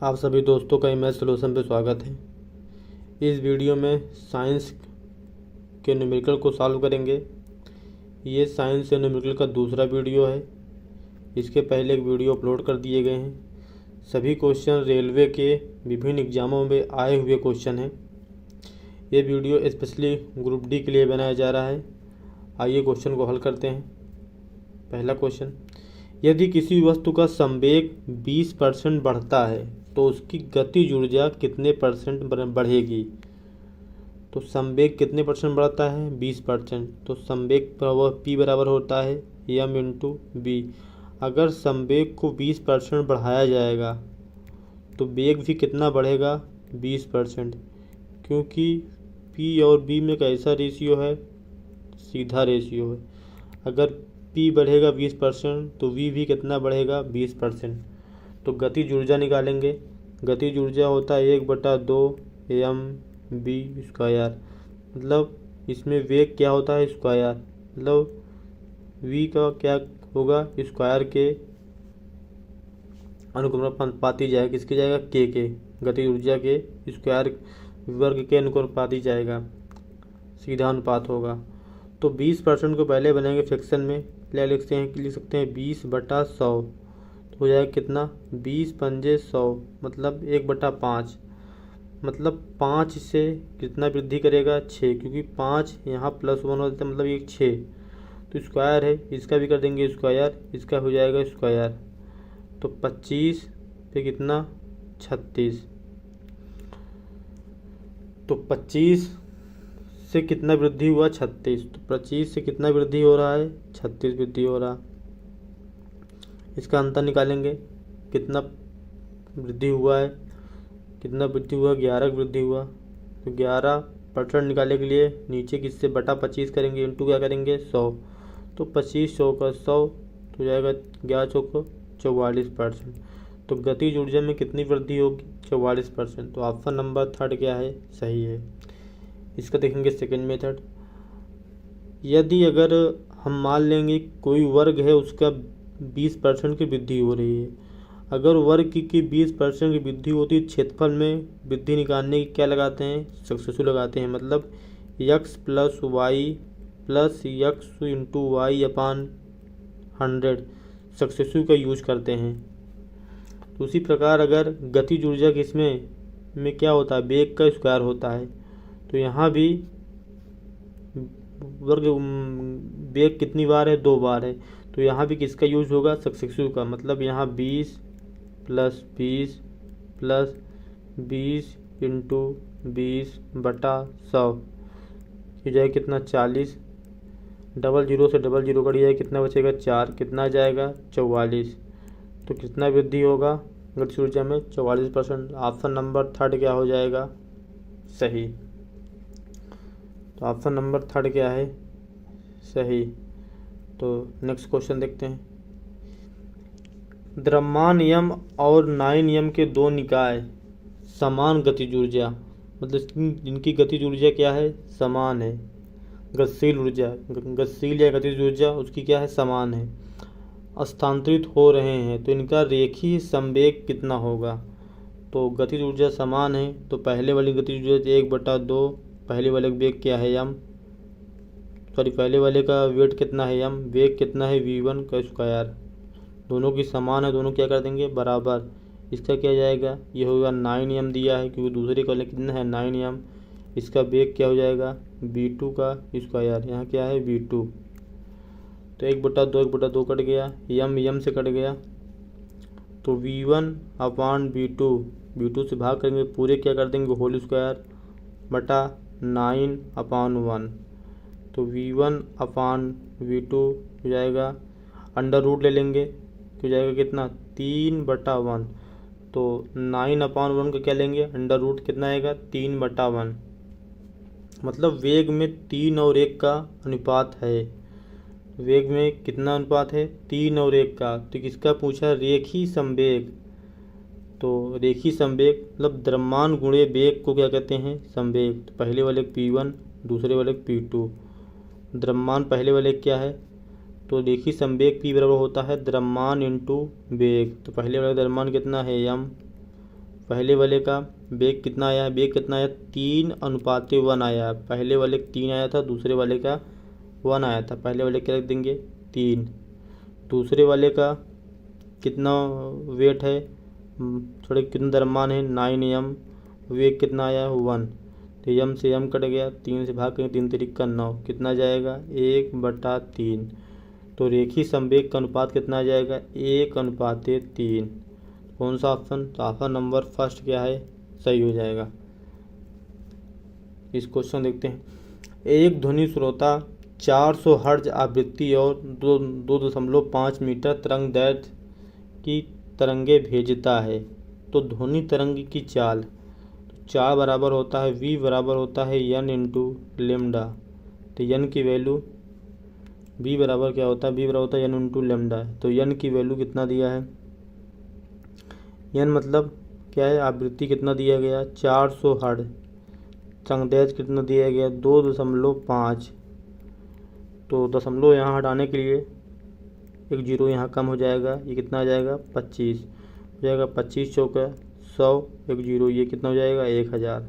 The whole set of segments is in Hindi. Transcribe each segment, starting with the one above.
आप सभी दोस्तों का मैथ सॉल्यूशन पे स्वागत है। इस वीडियो में साइंस के न्यूमेरिकल को सॉल्व करेंगे। ये साइंस के न्यूमेरिकल का दूसरा वीडियो है। इसके पहले एक वीडियो अपलोड कर दिए गए हैं। सभी क्वेश्चन रेलवे के विभिन्न एग्जामों में आए हुए क्वेश्चन हैं। ये वीडियो स्पेशली ग्रुप डी के लिए बनाया जा रहा है। आइए क्वेश्चन को हल करते हैं। पहला क्वेश्चन, यदि किसी वस्तु का संवेग 20% बढ़ता है तो उसकी गतिज ऊर्जा कितने परसेंट बढ़ेगी। तो संवेग कितने परसेंट बढ़ता है, 20%। तो संवेग P बराबर होता है m इंटू बी। अगर संवेग को 20% बढ़ाया जाएगा तो वेग भी कितना बढ़ेगा, 20%। क्योंकि P और B में कैसा रेशियो है, सीधा रेशियो है। अगर P बढ़ेगा 20% तो V भी कितना बढ़ेगा, 20%। तो गतिज ऊर्जा निकालेंगे। गतिज ऊर्जा होता है 1/2 mv²। मतलब इसमें वेग क्या होता है, स्क्वायर। मतलब v का क्या होगा, स्क्वायर के अनुपाती जाएगा। किसके जाएगा, के गतिज ऊर्जा के स्क्वायर वर्ग के अनुपाती जाएगा, सीधा अनुपात होगा। तो 20% को पहले बनाएंगे फ्रैक्शन में। लिख सकते हैं 20/100। तो हो जाएगा कितना, 20 पंजे 100, मतलब 1/5। मतलब 5 से कितना वृद्धि करेगा, 6। क्योंकि 5 यहाँ +1 होता है, मतलब ये 6। तो स्क्वायर है, इसका भी कर देंगे स्क्वायर, इसका हो जाएगा स्क्वायर। तो 25 पे कितना, 36। तो 25 से कितना वृद्धि हुआ, 36। तो 25 से कितना वृद्धि हो रहा है, 36 वृद्धि हो रहा। इसका अंतर निकालेंगे, कितना वृद्धि हुआ है, कितना वृद्धि हुआ, 11 वृद्धि हुआ। तो 11% निकालने के लिए नीचे किससे बटा 25 करेंगे, इंटू क्या करेंगे, 100। तो 25 100 का 100 तो जाएगा 11 चौको 44%। तो गतिज ऊर्जा में कितनी वृद्धि होगी, 44%। तो ऑप्शन नंबर 3 क्या है, सही है। इसका देखेंगे सेकंड मेथड। यदि अगर हम मान लेंगे कोई वर्ग है, उसका 20% की वृद्धि हो रही है। अगर वर्ग की 20% की वृद्धि होती है, क्षेत्रफल में वृद्धि निकालने की क्या लगाते हैं, सक्सेसिव लगाते हैं। मतलब x + y + x into Y अपान 100 सक्सेसिव का यूज करते हैं। तो उसी प्रकार अगर गतिज ऊर्जा किसमें में क्या होता है, वेग का स्क्वायर होता है। तो यहाँ भी वर्ग वेग कितनी बार है, 2 बार है। तो यहाँ भी किसका यूज होगा, सक्सेसिव का। मतलब यहाँ 20 + 20 + 20 इंटू 20/100 हो जाएगा कितना, 40। 00 से 00 कट जाएगा, कितना बचेगा, 4। कितना जाएगा, 44। तो कितना वृद्धि होगा गतिज ऊर्जा में, 44%। ऑप्शन नंबर 3 क्या हो जाएगा, सही। तो ऑप्शन नंबर 3 क्या है, सही। तो नेक्स्ट क्वेश्चन देखते हैं। द्रव्यमान यम और 9m के दो निकाय समान गतिज ऊर्जा, मतलब जिनकी गतिज ऊर्जा क्या है, समान है। गतिशील ऊर्जा, गतिशील या गतिज ऊर्जा उसकी क्या है, समान है, स्थानांतरित हो रहे हैं। तो इनका रेखीय संवेग कितना होगा। तो गतिज ऊर्जा समान है, तो पहले वाली गतिज ऊर्जा 1/2, पहले वाले का वेग क्या है, पहले वाले का वेट कितना है, वेग कितना है, v1 का स्क्वायर। दोनों की समान है, दोनों क्या कर देंगे, बराबर। इसका क्या जाएगा, ये होगा 9m दिया है, क्योंकि दूसरे का कितना है, 9m। इसका वेग क्या हो जाएगा, v2 का स्क्वायर। यहाँ क्या है, v2। तो 1/2 कट गया, m से कट गया। तो v1/v2 से भाग करेंगे, पूरे क्या कर देंगे, होल स्क्वायर बटा 9/1। तो v1/v2 हो जाएगा, अंडर रूट ले लेंगे तो हो जाएगा कितना, 3/1। तो 9/1 का क्या लेंगे, अंडर रूट कितना आएगा, 3/1। मतलब वेग में 3 और 1 का अनुपात है। वेग में कितना अनुपात है, 3 और 1 का। तो किसका पूछा, रेखीय संवेग। तो रेखीय संवेग मतलब द्रव्यमान गुणे वेग को क्या कहते हैं, संवेग। तो पहले वाले P1, दूसरे वाले P2। द्रव्यमान पहले वाले क्या है, तो रेखीय संवेग P बराबर होता है द्रव्यमान इंटू वेग। तो पहले वाला द्रव्यमान कितना है, m। पहले वाले का वेग कितना आया, वेग कितना आया 3:1 आया। पहले वाले 3 आया था, दूसरे वाले का 1 आया था। पहले वाले क्या रख देंगे 3। दूसरे वाले का कितना वेट है, थोड़े कितना द्रव्यमान है 9m। वेग कितना आया 1, तो m से m कट गया, 3 से भाग करेंगे 3 तिरिक का 9, कितना जाएगा 1/3। तो रेखीय संवेग का अनुपात कितना आ जाएगा 1:3। कौन सा ऑप्शन, तो ऑप्शन नंबर फर्स्ट क्या है, सही हो जाएगा। इस क्वेश्चन देखते हैं। एक ध्वनि श्रोता 400 हर्ट्ज आवृत्ति और 2.5 मीटर तरंग दैर्ध्य की तरंगे भेजता है, तो ध्वनि तरंग की चाल, चाल बराबर होता है v बराबर होता है n इंटू लेमडा। तो n की वैल्यू v बराबर क्या होता है, v बराबर होता है n इंटू लेमडा। तो n की वैल्यू कितना दिया है, n मतलब क्या है, आवृत्ति कितना दिया गया 400 हर्ट्ज, तरंगदैर्ध्य कितना दिया गया 2.5। तो दशमलव यहाँ हटाने के लिए एक जीरो यहाँ कम हो जाएगा, ये कितना आ जाएगा 25 हो जाएगा। 25 चौका 100, एक जीरो, ये कितना हो जाएगा 1000।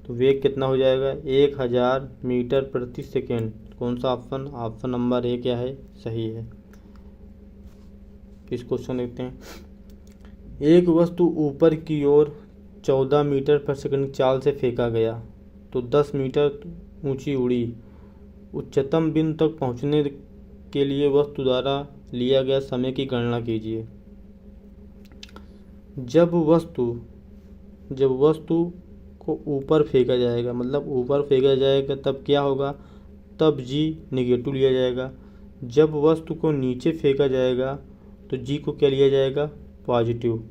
तो वेग कितना हो जाएगा 1000 मीटर प्रति सेकेंड। कौन सा ऑप्शन, ऑप्शन नंबर ए क्या है, सही है। इस क्वेश्चन देखते हैं। एक वस्तु ऊपर की ओर 14 मीटर पर सेकंड की चाल से फेंका गया, तो 10 मीटर ऊंची उड़ी। उच्चतम बिंदु तक पहुंचने के लिए वस्तु द्वारा लिया गया समय की गणना कीजिए। जब वस्तु को ऊपर फेंका जाएगा, मतलब ऊपर फेंका जाएगा, तब क्या होगा, तब जी निगेटिव लिया जाएगा। जब वस्तु को नीचे फेंका जाएगा तो जी को क्या लिया जाएगा, पॉजिटिव।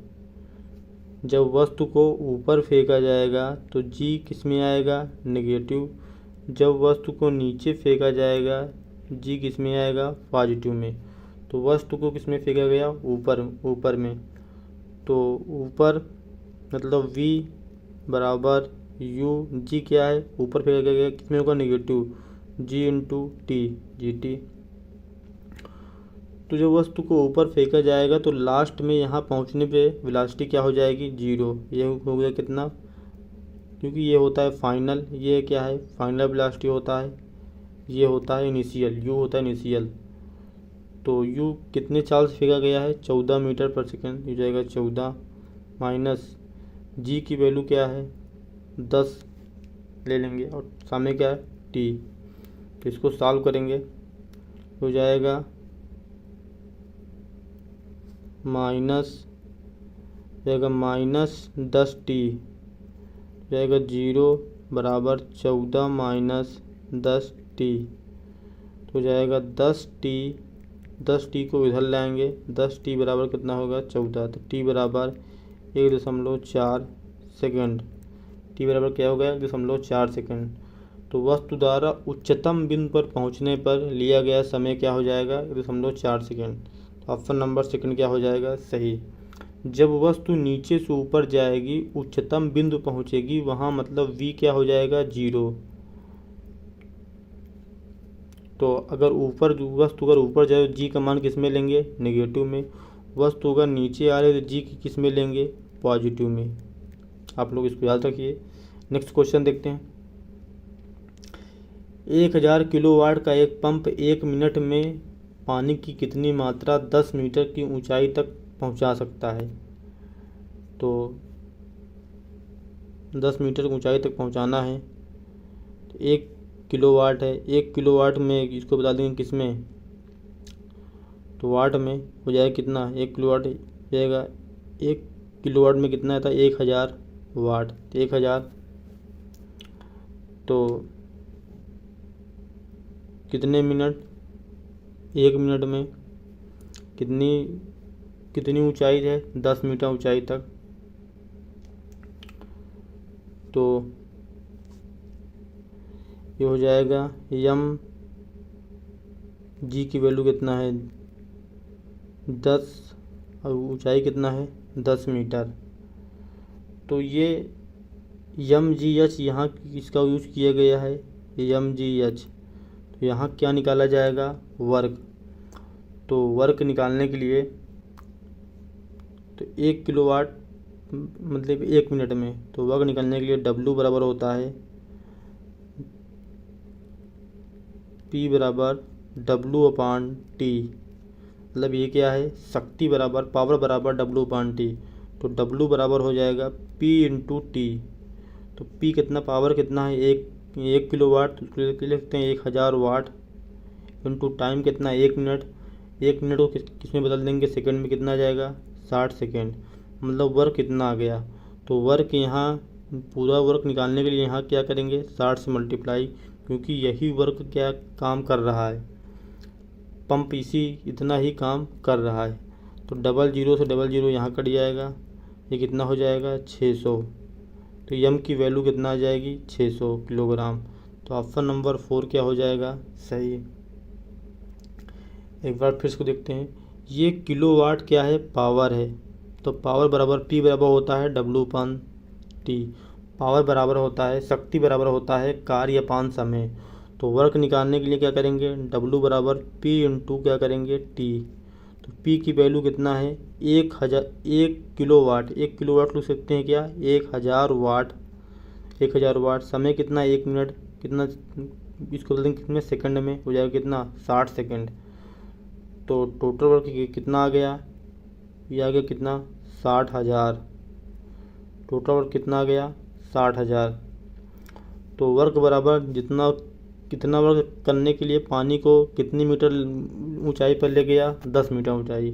जब वस्तु को ऊपर फेंका जाएगा तो जी किस में आएगा, नेगेटिव। जब वस्तु को नीचे फेंका जाएगा जी किस में आएगा, पॉजिटिव में। तो वस्तु को किस में फेंका गया, ऊपर में। तो ऊपर मतलब v बराबर u, जी क्या है, ऊपर फेंका गया, किस में होगा, negative, g into T, G T. तो जब वस्तु को ऊपर फेंका जाएगा तो लास्ट में यहाँ पहुँचने पे वेलोसिटी क्या हो जाएगी, 0। ये हो गया कितना, क्योंकि ये होता है फाइनल, ये क्या है फाइनल वेलोसिटी होता है, ये होता है इनिशियल, u होता है इनिशियल। तो u कितने चाल से फेंका गया है 14 मीटर पर सेकेंड, हो जाएगा 14 माइनस g की वैल्यू क्या है 10 ले लेंगे, और सामने क्या है t। तो इसको सॉल्व करेंगे, हो जाएगा -10t, जाएगा 0 बराबर 14 माइनस 10t। तो जाएगा 10t को इधर लाएंगे, 10t बराबर कितना होगा 14। तो t बराबर 1.4 सेकेंड, t बराबर क्या होगा 1.4 सेकेंड। तो वस्तु द्वारा उच्चतम बिंदु पर पहुंचने पर लिया गया समय क्या हो जाएगा 1.4 सेकेंड। तो ऑप्शन नंबर सेकंड क्या हो जाएगा, सही। जब वस्तु नीचे से ऊपर जाएगी, उच्चतम बिंदु पहुंचेगी, वहां मतलब v क्या हो जाएगा 0। तो अगर वस्तु अगर ऊपर जाए तो g का मान किस में लेंगे, नेगेटिव में। वस्तु अगर नीचे आ रहे तो g की किस में लेंगे, पॉजिटिव में। आप लोग इसको याद रखिए। नेक्स्ट क्वेश्चन देखते हैं। 1000 किलोवाट का एक पंप 1 मिनट में पानी की कितनी मात्रा 10 मीटर की ऊंचाई तक पहुंचा सकता है। तो 10 मीटर की ऊंचाई तक पहुंचाना है, तो 1 किलोवाट है, 1 किलोवाट में इसको बता देंगे किस में, तो वाट में हो जाएगा कितना, 1 किलोवाट जाएगा, 1 किलोवाट में कितना आता है 1000 वाट, 1000। तो कितने मिनट, 1 मिनट में कितनी ऊंचाई है 10 मीटर ऊंचाई तक। तो ये हो जाएगा यम, जी की वैल्यू कितना है 10 और ऊंचाई कितना है 10 मीटर। तो ये यम जी एच यहाँ इसका यूज किया गया है, यम जी एच। तो यहाँ क्या निकाला जाएगा, वर्क। तो वर्क निकालने के लिए तो 1 किलोवाट मतलब 1 मिनट में। तो वर्क निकालने के लिए W बराबर होता है P बराबर W/T। मतलब ये क्या है, शक्ति बराबर पावर बराबर W/T। तो W बराबर हो जाएगा P × T। तो P कितना, पावर कितना है, 1 किलोवाट, तो उसको लिखते हैं 1000 वाट, इंटू टाइम कितना, 1 मिनट। 1 मिनट को किस में बदल देंगे, सेकंड में कितना आ जाएगा, 60 सेकंड। मतलब वर्क कितना आ गया। तो वर्क यहाँ पूरा वर्क निकालने के लिए यहाँ क्या करेंगे, 60 से मल्टीप्लाई, क्योंकि यही वर्क क्या काम कर रहा है, पंप इतना ही काम कर रहा है। तो 00 से 00 यहाँ कट जाएगा, ये कितना हो जाएगा, 600। तो यम की वैल्यू कितना आ जाएगी, 600 किलोग्राम। तो ऑप्शन नंबर 4 क्या हो जाएगा, सही। एक बार फिर इसको देखते हैं। ये किलोवाट क्या है, पावर है। तो पावर बराबर P बराबर होता है W/T। पावर बराबर होता है, शक्ति बराबर होता है कार्यपान समय। तो वर्क निकालने के लिए क्या करेंगे, W बराबर P × क्या करेंगे, T। तो P की वैल्यू कितना है, 1 किलोवाट। 1 किलोवाट लिख सकते हैं क्या, 1000 वाट। 1000 वाट। समय कितना, 1 मिनट। कितना, इसको बदलेंगे कितने सेकंड में, हो जाएगा कितना, 60 सेकंड। तो टोटल वर्क कितना आ गया, ये आ गया कितना, 60,000। टोटल वर्क कितना आ गया, 60,000। तो वर्क बराबर कितना वर्क करने के लिए पानी को कितनी मीटर ऊंचाई पर ले गया, 10 मीटर ऊंचाई।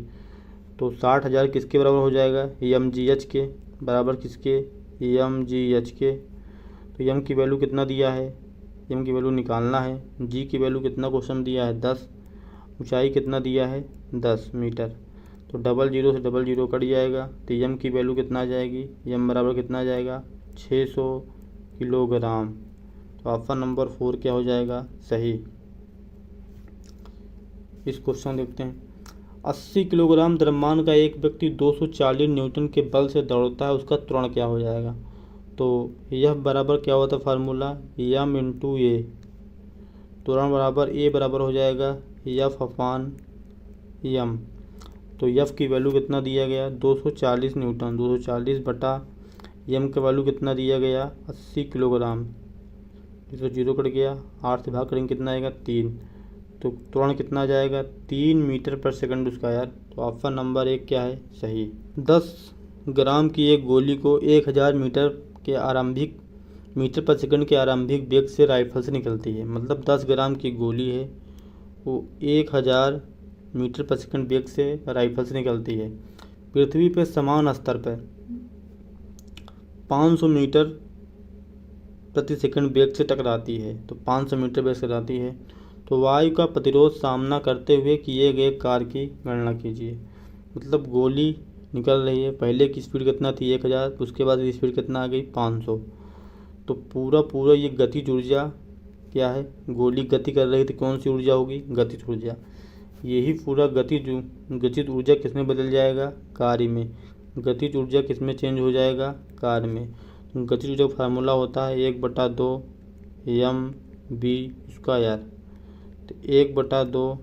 तो 60,000 किसके बराबर हो जाएगा, mgh के बराबर, किसके, mgh के। तो m की वैल्यू कितना दिया है, m की वैल्यू निकालना है। g की वैल्यू कितना क्वेश्चन दिया है, 10। ऊंचाई कितना दिया है, 10 मीटर। तो 00 से 00 कट जाएगा। तो m की वैल्यू कितना आ जाएगी, m बराबर कितना आ जाएगा, 600 किलोग्राम। तो ऑप्शन नंबर 4 क्या हो जाएगा, सही। इस क्वेश्चन देखते हैं। 80 किलोग्राम द्रव्यमान का एक व्यक्ति 240 न्यूटन के बल से दौड़ता है, उसका त्वरण क्या हो जाएगा। तो यह बराबर क्या होता है फार्मूला, m × a। त्वरण बराबर a बराबर हो जाएगा F/m। तो F की वैल्यू कितना दिया गया, 240 न्यूटन। 240 बटा m का वैल्यू कितना दिया गया, 80 किलोग्राम। इसको 0 कट गया, 8 से भाग करेंगे कितना आएगा, 3। तो त्वरण कितना आ जाएगा, 3 मीटर पर सेकंड स्क्वायर। तो ऑप्शन नंबर 1 क्या है, सही। 10 ग्राम की एक गोली को 1000 मीटर पर सेकंड के आरंभिक वेग से राइफल से निकलती है। मतलब 10 ग्राम की गोली है, वो 1000 मीटर पर सेकंड वेग से राइफल से निकलती है। पृथ्वी पर समान स्तर पर 500 मीटर प्रति सेकंड वेग से टकराती है। तो 500 मीटर वेग से टकराती है। तो वायु का प्रतिरोध सामना करते हुए किए गए कार्य की गणना कीजिए। मतलब गोली निकल रही है, पहले की स्पीड कितना थी, 1000, उसके बाद स्पीड कितना आ गई, 500। तो पूरा ये गतिज ऊर्जा क्या है, गोली गति कर रही थी, कौन सी ऊर्जा होगी, गतिज ऊर्जा। यही पूरा गतिज ऊर्जा किस में बदल जाएगा, कार्य में। गतिज ऊर्जा किस में चेंज हो जाएगा, कार्य में। गतिज ऊर्जा का फार्मूला होता है 1/2 mv²। तो 1/2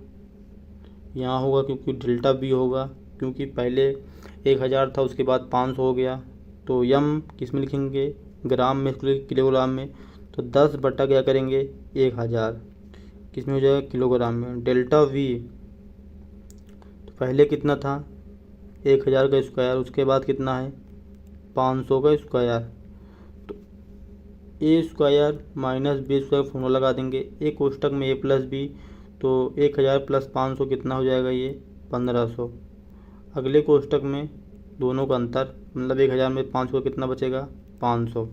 यहाँ होगा, क्योंकि डेल्टा बी होगा, क्योंकि पहले 1000 था, उसके बाद 500 हो गया। तो यम किस में लिखेंगे, ग्राम में, किलोग्राम में। तो 10 बटा क्या करेंगे, 1000, किस में हो जाएगा, किलोग्राम में। डेल्टा वी तो पहले कितना था, 1000 का स्क्वायर, उसके बाद कितना है, 500 का स्क्वायर। तो a² माइनस b² फॉर्मूला लगा देंगे। एक कोष्टक में a + b, तो 1000 + 500 कितना हो जाएगा, ये 1500। अगले कोष्टक में दोनों का अंतर, मतलब 1000 में 500 कितना बचेगा, 500।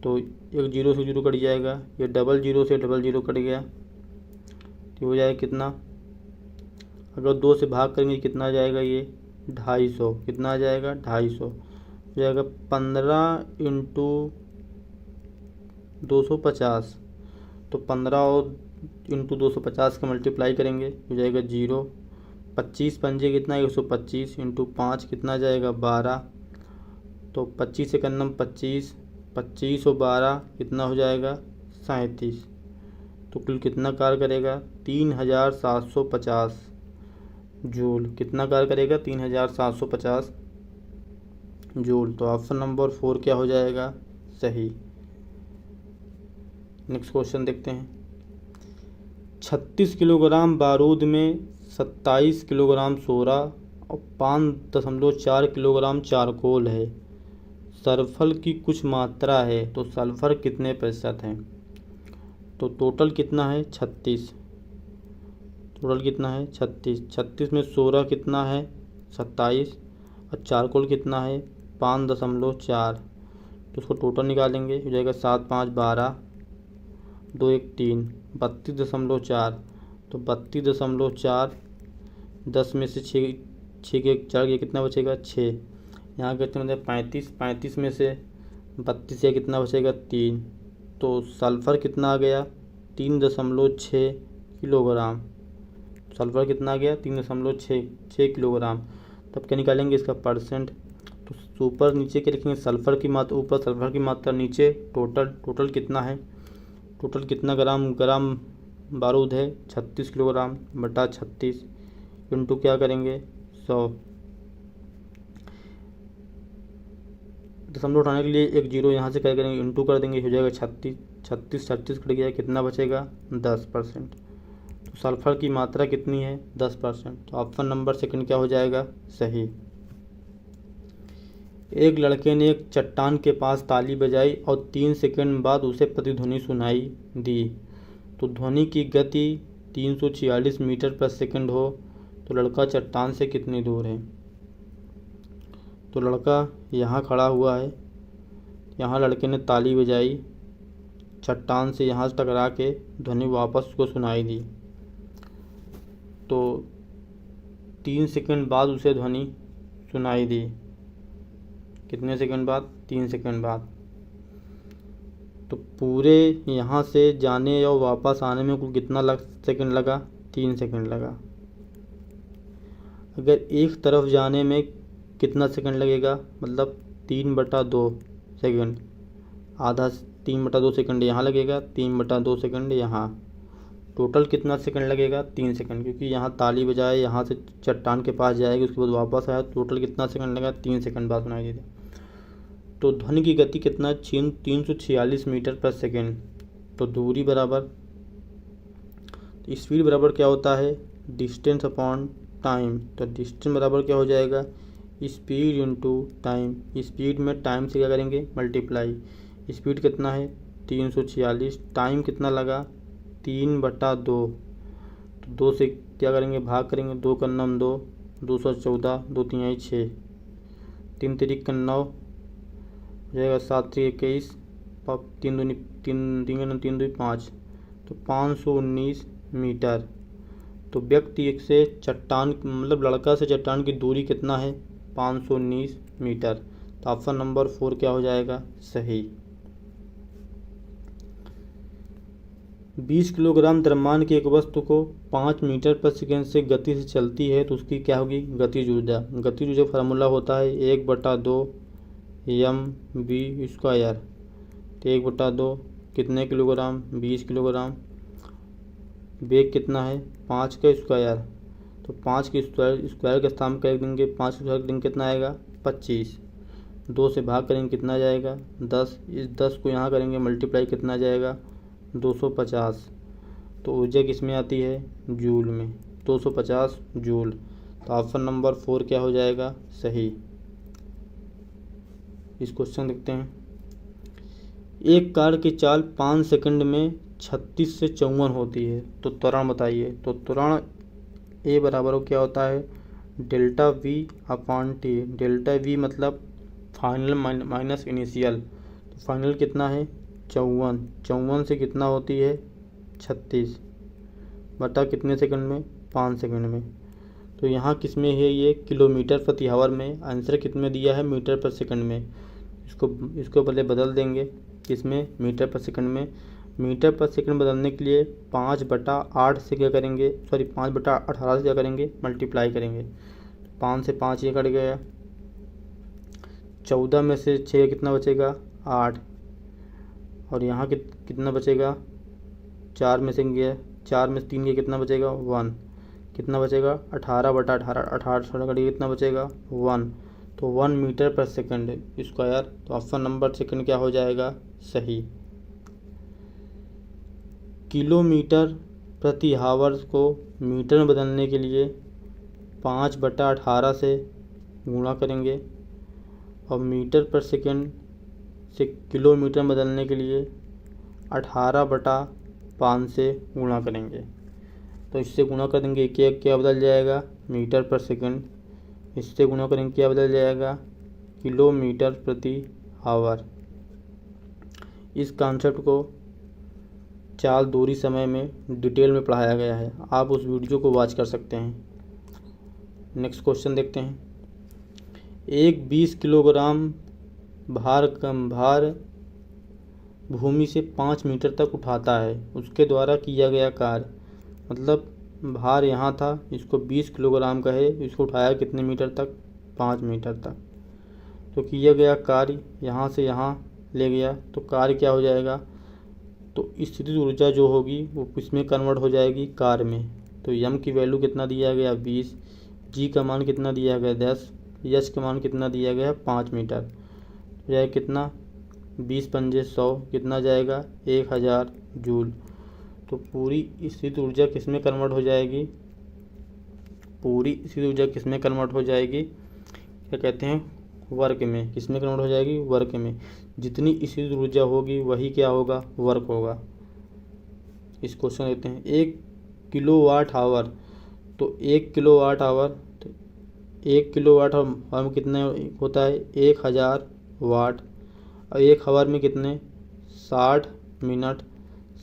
तो एक 0 से 0 कट जाएगा, ये 00 से 00 कट गया। तो हो जाएगा कितना, अगर 2 से भाग करेंगे कितना आ जाएगा, ये 250। कितना आ जाएगा, 250 हो जाएगा। 15 × 250। तो 15 और × 250 का मल्टीप्लाई करेंगे, हो जाएगा 0। 25 पंजे कितना है, 125 × 5 कितना आ जाएगा, 12। तो 25 से करना 25, 25 और 12 कितना हो जाएगा, 37। तो कुल कितना कार्य करेगा, 3750 जूल। कितना कार्य करेगा, 3750 जूल। तो ऑप्शन नंबर 4 क्या हो जाएगा? सही। नेक्स्ट क्वेश्चन देखते हैं। 36 किलोग्राम बारूद में 27 किलोग्राम सोरा और 5.4 किलोग्राम चारकोल है। सल्फर की कुछ मात्रा है, तो सल्फर कितने प्रतिशत है? तो टोटल कितना है? 36। टोटल कितना है? 36। 36 में सोरा कितना है? 27 और चारकोल कितना है? 5.4। तो उसको टोटल निकालेंगे, हो जाएगा 7 5 12, 2 1 3, 32.4। तो 32.4, 10 में से 6 के 4 के कितना बचेगा? 6। यहाँ कितने मतलब 35, 35 में से 32 से कितना बचेगा? 3। तो सल्फ़र कितना आ गया? 3.6 किलोग्राम। सल्फ़र कितना आ गया? 3.6 किलोग्राम। तब क्या निकालेंगे इसका परसेंट? तो ऊपर नीचे के लिखेंगे सल्फ़र की मात्रा, ऊपर सल्फ़र की मात्रा, नीचे टोटल कितना है? टोटल कितना ग्राम बारूद है? 36 किलोग्राम बटा 36 इंटू क्या करेंगे? 100। दशमलव उठाने के लिए एक जीरो यहाँ से क्या करेंगे? इंटू कर देंगे, हो जाएगा 36। 36 कट गया, कितना बचेगा? 10%। तो सल्फ़र की मात्रा कितनी है? 10%। तो ऑप्शन नंबर सेकंड क्या हो जाएगा? सही। एक लड़के ने एक चट्टान के पास ताली बजाई और 3 सेकंड बाद उसे प्रतिध्वनि सुनाई दी। तो ध्वनि की गति 346 मीटर पर सेकंड हो तो लड़का चट्टान से कितनी दूर है? तो लड़का यहाँ खड़ा हुआ है, यहाँ लड़के ने ताली बजाई, चट्टान से यहाँ से टकरा के ध्वनि वापस उसको सुनाई दी। तो 3 सेकंड बाद उसे ध्वनि सुनाई दी। कितने सेकंड बाद? 3 सेकंड बाद। तो पूरे यहाँ से जाने और वापस आने में कुल कितना सेकंड लगा? 3 सेकंड लगा। अगर एक तरफ जाने में कितना सेकंड लगेगा? मतलब 3/2 सेकंड। आधा 3/2 सेकंड यहाँ लगेगा, 3/2 सेकंड यहाँ। टोटल कितना सेकंड लगेगा? 3 सेकंड, क्योंकि यहाँ ताली बजाए, यहाँ से चट्टान के पास जाएगी, उसके बाद वापस आया। टोटल कितना सेकंड लगा? 3 सेकंड बाद सुनाई देगा। तो ध्वनि की गति कितना? 346 मीटर पर सेकंड। तो दूरी बराबर, तो स्पीड बराबर क्या होता है? Distance upon time. तो डिस्टेंस बराबर क्या हो जाएगा? Speed into time. स्पीड में टाइम से क्या करेंगे? मल्टीप्लाई। स्पीड कितना है? 346। टाइम कितना लगा? 3/2। तो 2 से क्या करेंगे? भाग करेंगे। 2 का 9 2, 214, 2 3 6, 3 3 9 हो जाएगा, 7 3 21, 3 2 3 2 5, तो 519 मीटर। तो व्यक्ति एक से चट्टान मतलब लड़का से चट्टान की दूरी कितना है? 519 मीटर। तो ऑप्शन नंबर 4 क्या हो जाएगा? सही। 20 किलोग्राम द्रव्यमान की एक वस्तु को 5 मीटर पर सेकेंड से गति से चलती है तो उसकी क्या होगी? गतिज ऊर्जा। गतिज ऊर्जा फार्मूला होता है 1/2 mv²। तो 1/2 कितने किलोग्राम? 20 किलोग्राम। वेग कितना है? 5 का स्क्वायर। तो 5 के स्क्वायर का स्थान कर देंगे, 5 स्क्वायर देंगे, कितना आएगा? 25। 2 से भाग करेंगे, कितना जाएगा? 10। इस 10 को यहाँ करेंगे मल्टीप्लाई, कितना जाएगा? 250। तो ऊर्जा किस में आती है? जूल में। 250 जूल। तो ऑप्शन नंबर 4 क्या हो जाएगा? सही। इस क्वेश्चन देखते हैं। एक कार की चाल 5 सेकंड में 36 से 54 होती है, तो त्वरण बताइए। तो त्वरण ए बराबर क्या होता है? Delta we upon T. Delta we मतलब फाइनल माइनस इनिशियल। तो फाइनल कितना है? 54। 54 से कितना होती है? 36 बटा कितने सेकंड में? 5 सेकंड में। तो यहाँ किस में है? ये किलोमीटर प्रति आवर में। आंसर कितने दिया है? मीटर पर सेकंड में। इसको पहले बदल देंगे, किसमें? मीटर पर सेकंड में। मीटर पर सेकंड बदलने के लिए 5/8 से क्या करेंगे? 5/18 से क्या करेंगे? मल्टीप्लाई करेंगे। 5 से 5 ये कट गया, 14 में से 6 कितना बचेगा? 8। और यहाँ कितना बचेगा? 4 में से गया, 4 में से 3 के कितना बचेगा? 1। कितना बचेगा? 18/18, 18 कट गया, कितना बचेगा? 1। तो तो 1 मीटर पर सेकंड स्क्वायर। तो ऑप्शन नंबर सेकंड क्या हो जाएगा, सही। किलोमीटर प्रति हावर को मीटर में बदलने के लिए 5/18 से गुणा करेंगे और मीटर पर सेकंड से किलोमीटर में बदलने के लिए 18/5 से गुणा करेंगे। तो इससे गुणा करेंगे क्या बदल जाएगा, मीटर पर सेकंड। इससे गुणा करेंगे क्या बदल जाएगा, किलोमीटर प्रति आवर। इस कॉन्सेप्ट को चाल दूरी समय में डिटेल में पढ़ाया गया है, आप उस वीडियो को वॉच कर सकते हैं। नेक्स्ट क्वेश्चन देखते हैं। एक 20 किलोग्राम भार भूमि से 5 मीटर तक उठाता है, उसके द्वारा किया गया कार्य, मतलब भार यहाँ था, इसको 20 किलोग्राम का है, इसको उठाया कितने मीटर तक, 5 मीटर तक। तो किया गया कार्य यहाँ से यहाँ ले गया, तो कार्य क्या हो जाएगा, तो स्थितिज ऊर्जा जो होगी वो किसमें कन्वर्ट हो जाएगी, कार्य में। तो यम की वैल्यू कितना दिया गया, 20, जी का मान कितना दिया गया, 10, यच का मान कितना दिया गया, 5 मीटर। तो जाए कितना, 20 पंजे 100, कितना जाएगा, 1000 जूल। तो पूरी स्थित ऊर्जा किसमें कन्वर्ट हो जाएगी, पूरी स्थित ऊर्जा किसमें कन्वर्ट हो जाएगी, क्या कहते हैं, वर्क में। किसमें कन्वर्ट हो जाएगी, वर्क में। जितनी स्थित ऊर्जा होगी वही क्या होगा, वर्क होगा। इस क्वेश्चन देते हैं। 1 किलोवाट आवर, तो 1 किलोवाट आवर, तो 1 किलोवाट आवर में कितने होता है, 1000 वाट। और 1 आवर में कितने, 60 मिनट।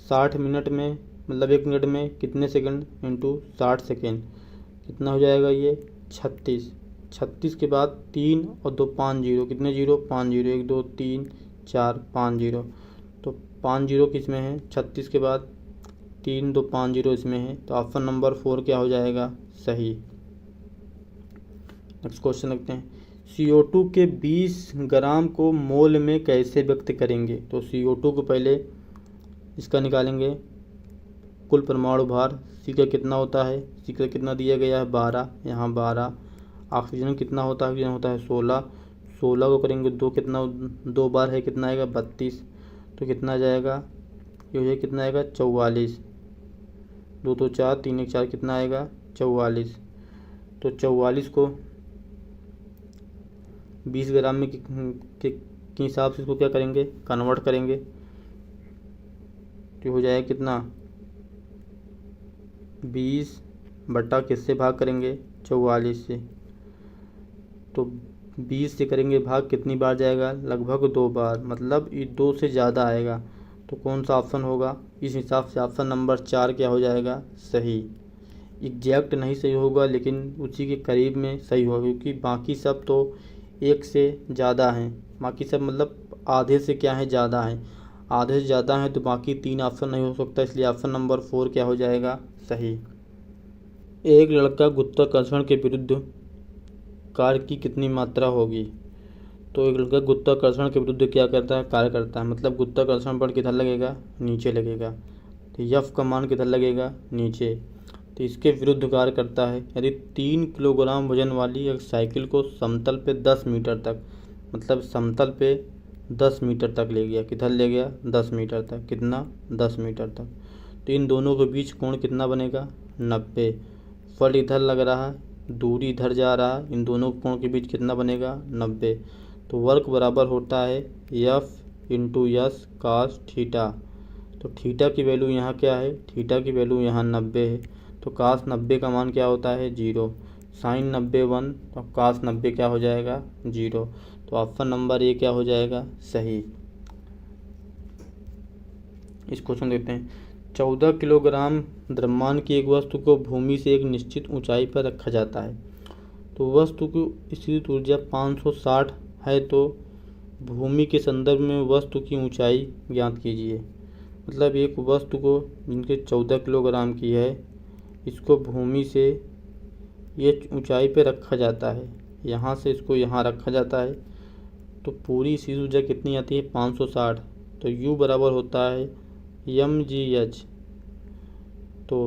60 मिनट में मतलब 1 मिनट में कितने सेकंड, इंटू 60 सेकंड, कितना हो जाएगा ये, 36। 36 के बाद 3 और 2 5 जीरो, कितने जीरो, 5 जीरो, 1 2 3 4 5 जीरो। तो 5 जीरो किस में है, 36 के बाद 3 2 5 जीरो इसमें है। तो ऑप्शन नंबर 4 क्या हो जाएगा, सही। नेक्स्ट क्वेश्चन देखते हैं। CO2 के 20 ग्राम को मोल में कैसे व्यक्त करेंगे। तो CO2 को पहले इसका निकालेंगे, कुल परमाणु भार, सी का कितना होता है, सी का कितना दिया गया है, 12, यहाँ 12। ऑक्सीजन कितना होता है, ऑक्सीजन होता है 16, 16 को करेंगे 2, कितना 2 बार है, कितना आएगा, 32। तो कितना जाएगा, ये हो कितना आएगा, 44। 2 2 4, 3 1 4, कितना आएगा, 44। तो 44 को 20 ग्राम में के हिसाब से इसको क्या करेंगे, कन्वर्ट करेंगे। तो हो जाएगा कितना, 20 बटा किससे भाग करेंगे, 44 से। तो 20 से करेंगे भाग, कितनी बार जाएगा, लगभग 2 बार, मतलब ये 2 से ज़्यादा आएगा। तो कौन सा ऑप्शन होगा, इस हिसाब से ऑप्शन नंबर 4 क्या हो जाएगा, सही। एग्जैक्ट नहीं सही होगा लेकिन उसी के करीब में सही होगा, क्योंकि बाकी सब तो 1 से ज़्यादा हैं, बाकी सब मतलब आधे से क्या है, ज़्यादा हैं, आधे से ज़्यादा हैं, तो बाकी 3 ऑप्शन नहीं हो सकता, इसलिए ऑप्शन नंबर 4 क्या हो जाएगा, सही। एक लड़का गुरुत्वाकर्षण के विरुद्ध कार्य की कितनी मात्रा होगी। तो एक लड़का गुरुत्वाकर्षण के विरुद्ध क्या करता है, कार्य करता है, मतलब गुरुत्वाकर्षण बल किधर लगेगा, नीचे लगेगा। तो यफ का मान किधर लगेगा, नीचे। तो इसके विरुद्ध कार्य करता है। यदि 3 किलोग्राम वजन वाली एक साइकिल को समतल पे 10 मीटर तक, मतलब समतल पे 10 मीटर तक ले गया, किधर ले गया, 10 मीटर तक, कितना, 10 मीटर तक। तो इन दोनों के बीच कोण कितना बनेगा, 90। फल इधर लग रहा है, दूरी इधर जा रहा है, इन दोनों कोण के बीच कितना बनेगा, 90। तो वर्क बराबर होता है F इंटू यस कास थीटा। तो थीटा की वैल्यू यहाँ क्या है, थीटा की वैल्यू यहाँ 90 है। तो कास 90 का मान क्या होता है, 0। साइन 90 1, तो कास 90 क्या हो जाएगा, 0। तो ऑप्शन नंबर ए क्या हो जाएगा, सही। इस क्वेश्चन देखते हैं। 14 किलोग्राम द्रव्यमान की एक वस्तु को भूमि से एक निश्चित ऊंचाई पर रखा जाता है। तो वस्तु की स्थित ऊर्जा 560 है, तो भूमि के संदर्भ में वस्तु की ऊंचाई ज्ञात कीजिए। मतलब एक वस्तु को जिनके 14 किलोग्राम की है, इसको भूमि से ये ऊंचाई पे रखा जाता है, यहाँ से इसको यहाँ रखा जाता है। तो पूरी स्थित ऊर्जा कितनी आती है, 560। तो U बराबर होता है mgh। तो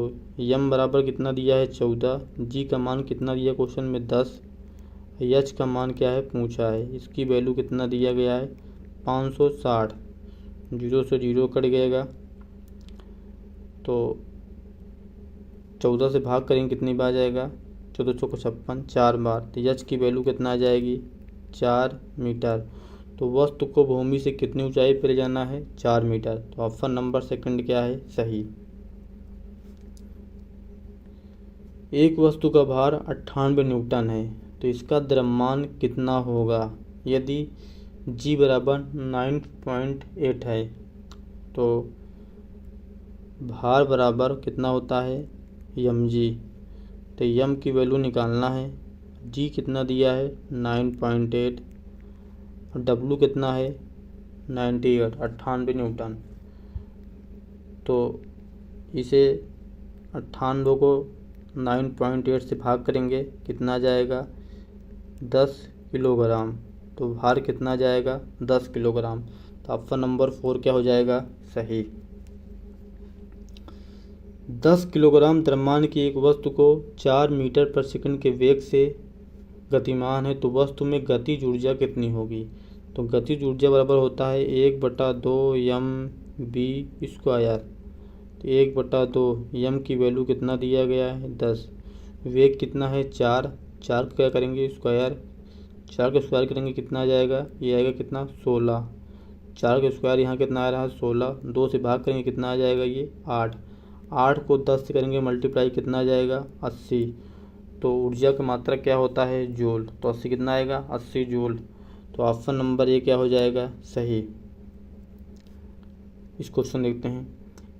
m बराबर कितना दिया है, 14, g का मान कितना दिया क्वेश्चन में, 10, एच का मान क्या है पूछा है। इसकी वैल्यू कितना दिया गया है 560। 0 से 0 कट गएगा तो 14 से भाग करेंगे कितनी बार जाएगा 14 चौको 56 4 बार। तो एच की वैल्यू कितना आ जाएगी 4 मीटर। तो वस्तु को भूमि से कितनी ऊंचाई पर ले जाना है 4 मीटर। तो ऑप्शन नंबर सेकंड क्या है सही। एक वस्तु का भार 98 न्यूटन है तो इसका द्रव्यमान कितना होगा यदि g बराबर 9.8 है तो भार बराबर कितना होता है mg। तो m की वैल्यू निकालना है। g कितना दिया है 9.8 और w कितना है 98 न्यूटन। तो इसे 98 को 9.8 से भाग करेंगे कितना जाएगा 10 किलोग्राम। तो भार कितना जाएगा 10 किलोग्राम। तो ऑप्शन नंबर 4 क्या हो जाएगा सही। 10 किलोग्राम द्रव्यमान की एक वस्तु को 4 मीटर पर सेकंड के वेग से गतिमान है तो वस्तु में गतिज ऊर्जा कितनी होगी। तो गतिज ऊर्जा बराबर होता है 1/2 mv²। तो 1/2 m की वैल्यू कितना दिया गया है 10। वेग कितना है 4 को क्या करेंगे स्क्वायर। 4 का स्क्वायर करेंगे कितना आ जाएगा ये आएगा कितना 16। 4 का स्क्वायर यहाँ कितना आ रहा है 16। 2 से भाग करेंगे कितना आ जाएगा ये 8। 8 को 10 से करेंगे मल्टीप्लाई कितना आ जाएगा 80। तो ऊर्जा की मात्रा क्या होता है जूल। तो 80 कितना आएगा 80 जूल। तो ऑप्शन नंबर ए क्या हो जाएगा सही। इस क्वेश्चन देखते हैं।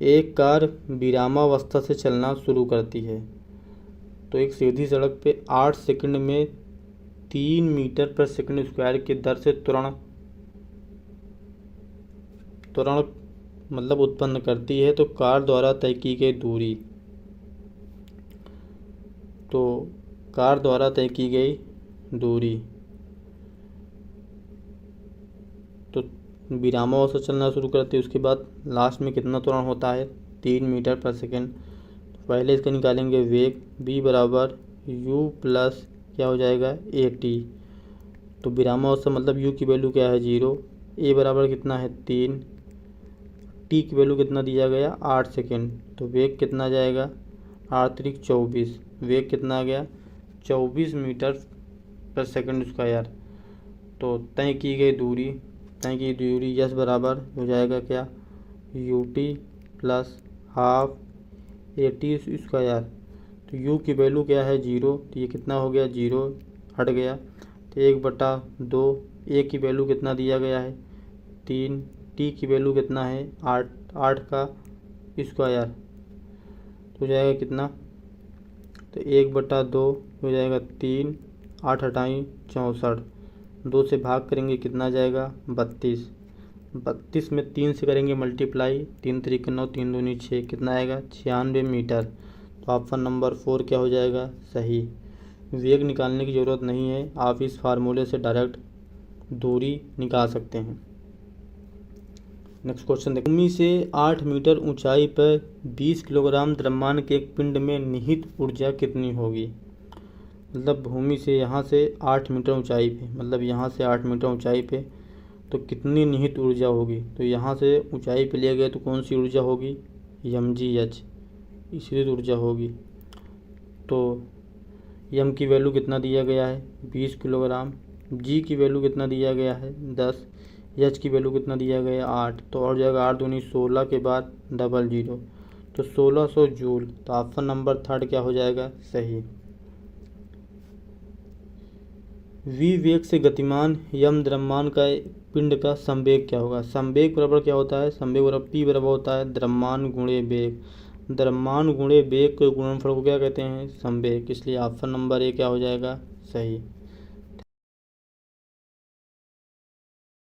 एक कार विरामावस्था से चलना शुरू करती है तो एक सीधी सड़क पे 8 सेकंड में 3 मीटर पर सेकंड स्क्वायर की दर से त्वरण मतलब उत्पन्न करती है तो कार द्वारा तय की गई दूरी। तो कार द्वारा तय की गई दूरी तो विरामावस्था चलना शुरू करती है उसके बाद लास्ट में कितना त्वरण होता है 3 मीटर पर सेकंड। तो पहले इसका निकालेंगे वेग v बराबर u प्लस क्या हो जाएगा at। तो विरामावस्था मतलब u की वैल्यू क्या है 0। a बराबर कितना है 3। t की वैल्यू कितना दिया गया 8 सेकंड। तो वेग कितना जाएगा 8 × 24। वेग कितना आ गया 24 मीटर पर सेकंड स्क्वायर। तो तय की दूरी यस बराबर हो जाएगा क्या ut प्लस हाफ at²। तो u की वैल्यू क्या है 0। तो ये कितना हो गया 0 हट गया। तो 1/2 a की वैल्यू कितना दिया गया है 3। t की वैल्यू कितना है 8 का स्क्वायर। तो हो जाएगा कितना तो 1/2 हो जाएगा 3 8 हटाई 64। 2 से भाग करेंगे कितना जाएगा 32। 32 में 3 से करेंगे मल्टीप्लाई 3 × 3 = 9 3 × 2 = 6 कितना आएगा 96 मीटर। तो ऑप्शन नंबर 4 क्या हो जाएगा सही। वेग निकालने की ज़रूरत नहीं है आप इस फार्मूले से डायरेक्ट दूरी निकाल सकते हैं। नेक्स्ट क्वेश्चन देखो। भूमि से 8 मीटर ऊंचाई पर 20 किलोग्राम द्रव्यमान के एक पिंड में निहित ऊर्जा कितनी होगी। मतलब भूमि से यहाँ से 8 मीटर ऊंचाई पे मतलब यहाँ से 8 मीटर ऊंचाई पे तो कितनी निहित ऊर्जा होगी। तो यहाँ से ऊंचाई पे लिया गया तो कौन सी ऊर्जा होगी mgh स्थिर ऊर्जा होगी। तो m की वैल्यू कितना दिया गया है 20 किलोग्राम। g की वैल्यू कितना दिया गया है 10। h की वैल्यू कितना दिया गया 8। तो और जाएगा 8 दूनी 16 के बाद 00 तो 1600 जूल। तो ऑप्शन नंबर 3 क्या हो जाएगा सही। v वेग से गतिमान m द्रव्यमान का पिंड का संवेग क्या होगा। संवेग बराबर क्या होता है संवेग बराबर p बराबर होता है द्रव्यमान गुणे वेग। द्रव्यमान गुणे वेग के गुणनफल को क्या कहते हैं संवेग। इसलिए ऑप्शन नंबर ए क्या हो जाएगा सही।